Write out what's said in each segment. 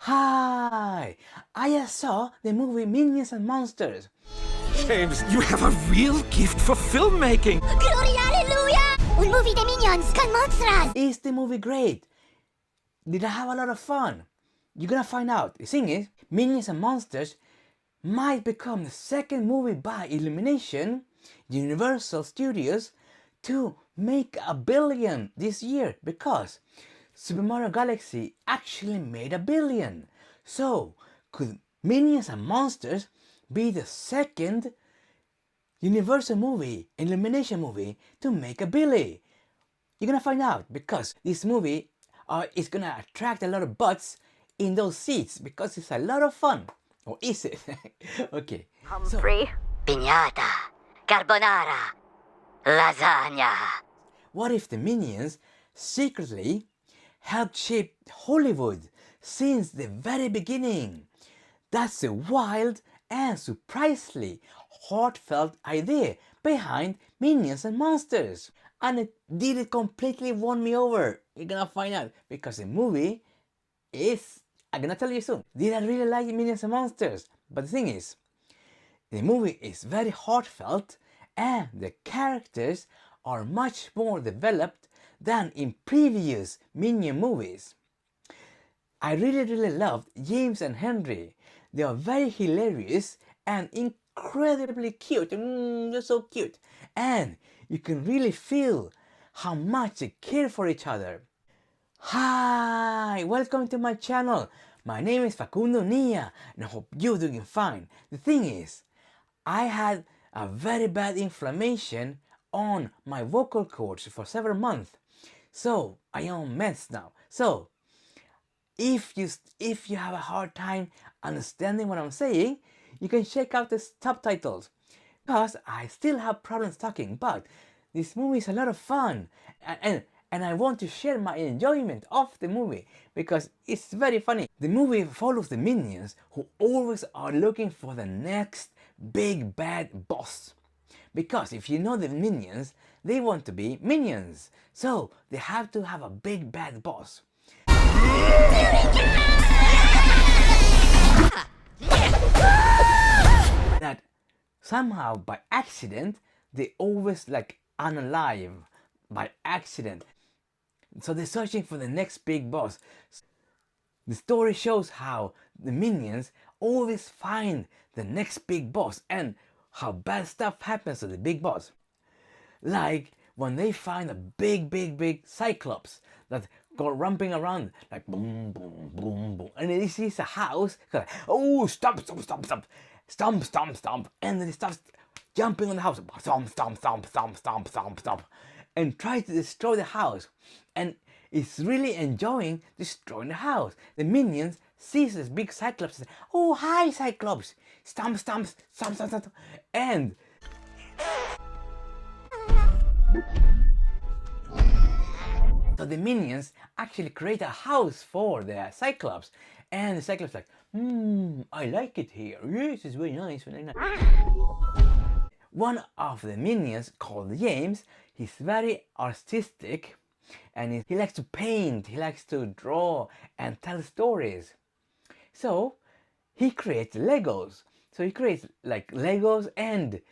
Hi! I just saw the movie Minions and Monsters. James, you have a real gift for filmmaking! Gloria, hallelujah! Un movie de Minions con monsters! Is the movie great? Did I have a lot of fun? You're gonna find out. The thing is, Minions and Monsters might become the second movie by Illumination, Universal Studios, to make $1 billion this year because Super Mario Galaxy actually made $1 billion. So, could Minions and Monsters be the second Universal movie, Illumination movie to make $1 billion? You're gonna find out because this movie is gonna attract a lot of butts in those seats because it's a lot of fun. Or is it? Okay. Humphrey. Piñata. Carbonara. Lasagna. What if the Minions secretly helped shape Hollywood since the very beginning? That's a wild and surprisingly heartfelt idea behind Minions and Monsters. And it did completely won me over. You're gonna find out because the movie is, I'm gonna tell you soon. Did I really like Minions and Monsters? But the thing is, the movie is very heartfelt and the characters are much more developed than in previous Minion movies. I really loved James and Henry. They are very hilarious and incredibly cute. They're so cute. And you can really feel how much they care for each other. Hi, welcome to my channel. My name is Facundo Nia and I hope you're doing fine. The thing is, I had a very bad inflammation on my vocal cords for several months. So I am on meds now. So if you have a hard time understanding what I'm saying, you can check out the subtitles because I still have problems talking, but this movie is a lot of fun and I want to share my enjoyment of the movie because it's very funny. The movie follows the Minions who always are looking for the next big bad boss. Because if you know the Minions, they want to be minions. So they have to have a big bad boss. That somehow by accident they always like unalive by accident. So they're searching for the next big boss. The story shows how the Minions always find the next big boss and how bad stuff happens to the big boss. Like when they find a big Cyclops that go ramping around like boom boom boom boom, and then he sees a house, like, oh stomp, and then he starts jumping on the house, stomp, and tries to destroy the house, and is really enjoying destroying the house. The Minions sees this big Cyclops and say, oh hi Cyclops, stomp, and so the Minions actually create a house for the Cyclops, and the Cyclops like, I like it here. Yes, it's very nice, very nice. One of the Minions called James, he's very artistic and he likes to paint, he likes to draw and tell stories. So he creates Legos. So he creates like Legos and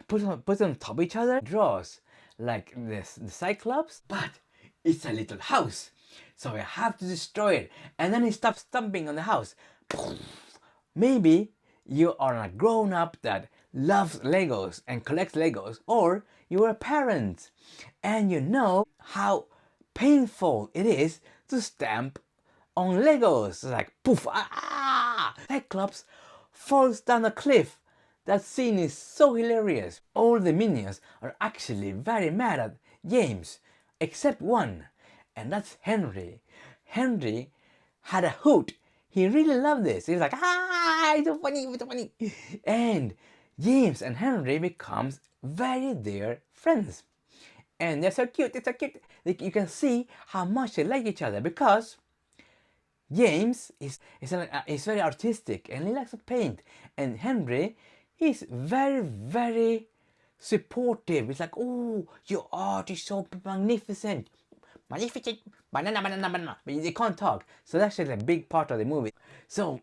puts on top of each other, draws like this the Cyclops, but it's a little house. So I have to destroy it. And then he stops stomping on the house. Maybe you are a grown-up that loves Legos and collects Legos, or you're a parent and you know how painful it is to stamp on Legos. It's like poof, Cyclops falls down a cliff. That scene is so hilarious. All the Minions are actually very mad at James, except one, and that's Henry. Henry had a hoot. He really loved this. He was like, it's so funny, it's so funny. And James and Henry becomes very dear friends. And they're so cute, it's so cute. You can see how much they like each other because James is very artistic and he likes to paint. And Henry, he's very supportive. It's like, oh, your art is so magnificent. magnificent, banana, banana, banana. But they can't talk. So that's actually a big part of the movie. So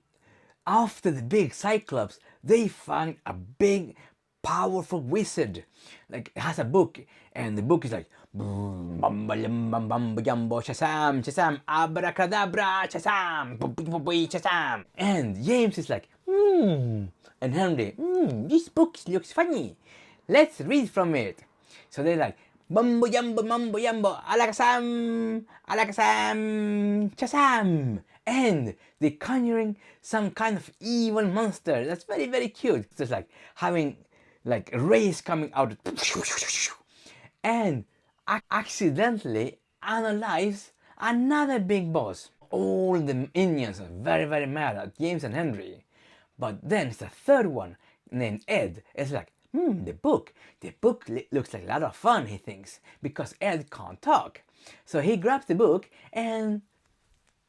after the big Cyclops, they find a big, powerful wizard. Like, it has a book, and the book is like, Bamba Yamba Bamba Yambo Shazam, Shazam, Abracadabra, Shazam, Shazam. And James is like, and Henry, this book looks funny. Let's read from it. So they're like, Mambo Yambo, Alakasam, Shazam. And they're conjuring some kind of evil monster. That's very, very cute. It's like having like rays coming out and accidentally analyze another big boss. All the minions are very, very mad at James and Henry. But then it's a third one named Ed. It's like, the book. The book looks like a lot of fun, he thinks, because Ed can't talk. So he grabs the book and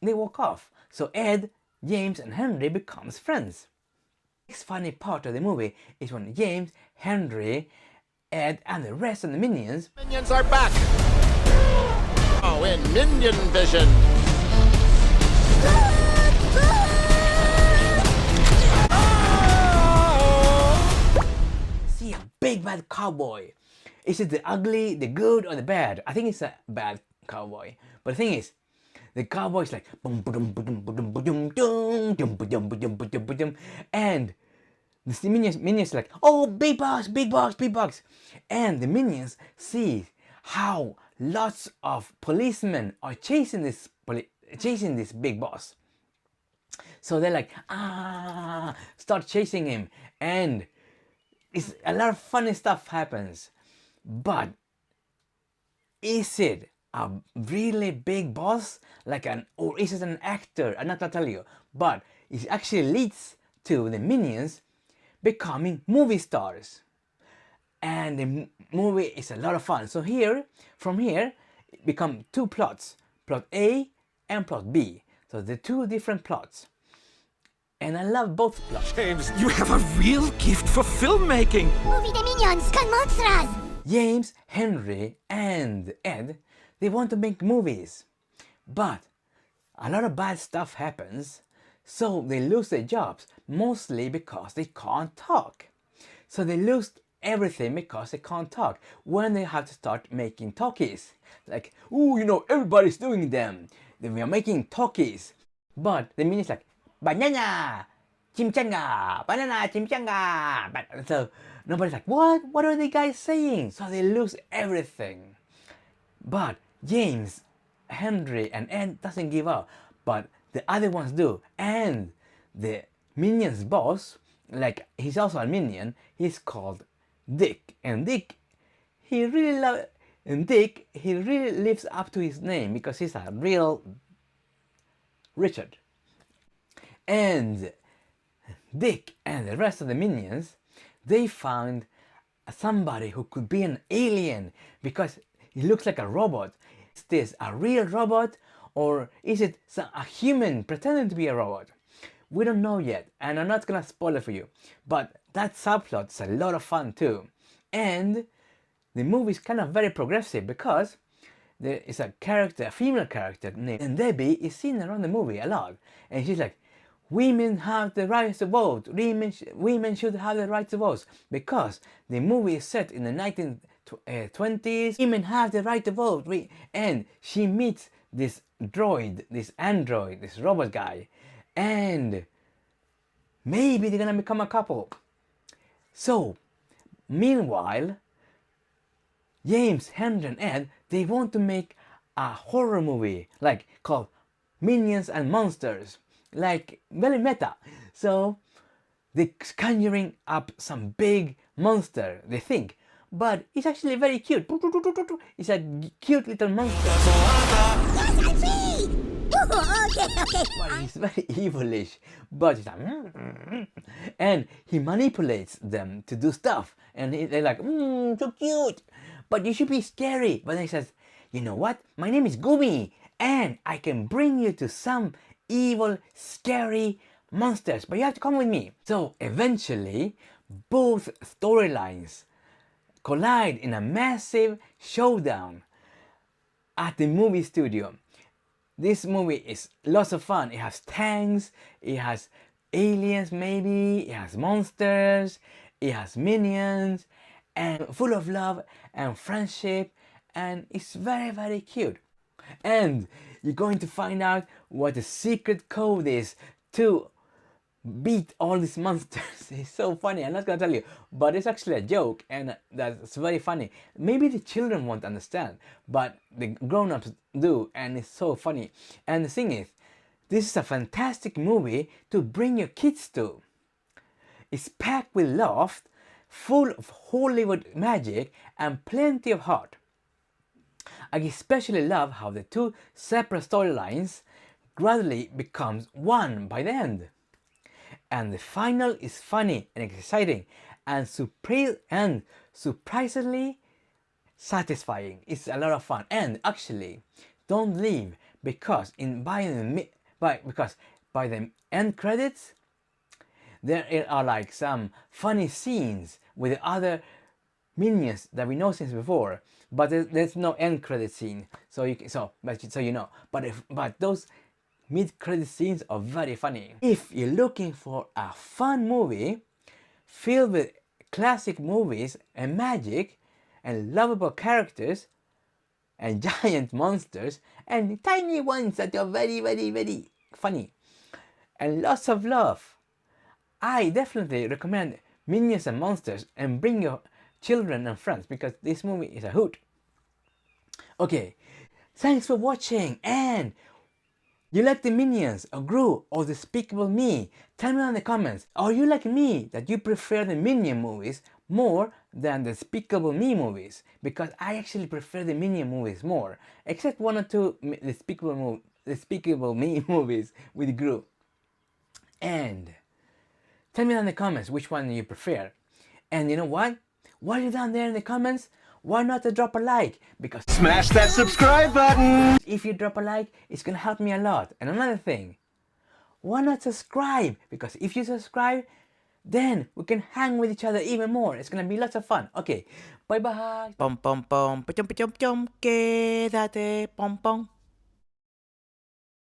they walk off. So Ed, James and Henry becomes friends. The next funny part of the movie is when James, Henry, Ed and the rest of the minions Are back! Oh, in minion vision! see a big bad cowboy. Is it the ugly, the good, or the bad? I think it's a bad cowboy. But the thing is, the cowboy's like and the minions like, oh, big box, big box, big box. And the minions see how lots of policemen are chasing this big boss. So they're like, start chasing him, and it's a lot of funny stuff happens. But is it a really big boss, or is it an actor? I'm not gonna tell you, but it actually leads to the minions becoming movie stars, and the movie is a lot of fun. So from here, it become two plots: plot A and plot B. So the two different plots, and I love both plots. James, you have a real gift for filmmaking. Movie de Minions con monsters! James, Henry, and Ed, they want to make movies, but a lot of bad stuff happens, so they lose their jobs, mostly because they can't talk. So they lose everything because they can't talk when they have to start making talkies. Like, everybody's doing them. Then we are making talkies. But the meaning is like, banana, chimchanga, banana, chimchanga. So nobody's like, what are the guys saying? So they lose everything. But James, Henry, and Ed doesn't give up, but the other ones do. And the minion's boss, like, he's also a minion, he's called Dick. And Dick, he really lives up to his name because he's a real Richard. And Dick and the rest of the minions, they found somebody who could be an alien because he looks like a robot. Is this a real robot, or is it a human pretending to be a robot? We don't know yet, and I'm not gonna spoil it for you. But that subplot is a lot of fun too. And the movie is kind of very progressive because there is a female character named Debbie, is seen around the movie a lot. And she's like, women have the right to vote. Women should have the right to vote, because the movie is set in the 1920s. Women have the right to vote. And she meets this droid, this android, this robot guy, and maybe they're gonna become a couple. So meanwhile, James, Henry, and Ed, they want to make a horror movie called Minions and Monsters, like very meta. So they're conjuring up some big monster, they think, but it's actually very cute. It's a cute little monster. Yes, I see! Okay. But he's very evilish, but he's like, and he manipulates them to do stuff, and they're like, so cute, but you should be scary. But then he says, you know what? My name is Gumi, and I can bring you to some evil, scary monsters, but you have to come with me. So eventually, both storylines collide in a massive showdown. at the movie studio. This movie is lots of fun. It has tanks, it has aliens maybe, it has monsters, it has minions, and full of love and friendship, and it's very, very cute. And you're going to find out what the secret code is to beat all these monsters. It's so funny. I'm not gonna tell you, but it's actually a joke, and that's very funny. Maybe the children won't understand, but the grown-ups do, and it's so funny. And the thing is, this is a fantastic movie to bring your kids to. It's packed with love, full of Hollywood magic, and plenty of heart. I especially love how the two separate storylines gradually becomes one by the end. And the final is funny and exciting and surprisingly satisfying. It's a lot of fun. And actually, don't leave, because by the end credits, there are like some funny scenes with the other minions that we know since before, but there's no end credit scene, so you know. But those mid-credit scenes are very funny. If you're looking for a fun movie filled with classic movies and magic and lovable characters and giant monsters and tiny ones that are very, very, very funny and lots of love, I definitely recommend Minions and Monsters, and bring your children and friends, because this movie is a hoot. Okay, thanks for watching, and you like the Minions or Gru or Despicable Me? Tell me in the comments. Are you like me, that you prefer the Minion movies more than the Despicable Me movies? Because I actually prefer the Minion movies more, except one or two Despicable Me movies with Gru. And tell me down in the comments which one you prefer. And you know what? While you're down there in the comments, why not drop a like? Because Smash that subscribe button! if you drop a like, it's gonna help me a lot. And another thing, why not subscribe? Because if you subscribe, then we can hang with each other even more. It's gonna be lots of fun. Okay, bye bye. Pom pom pom, pachom pachom pachom, quédate, pom pom.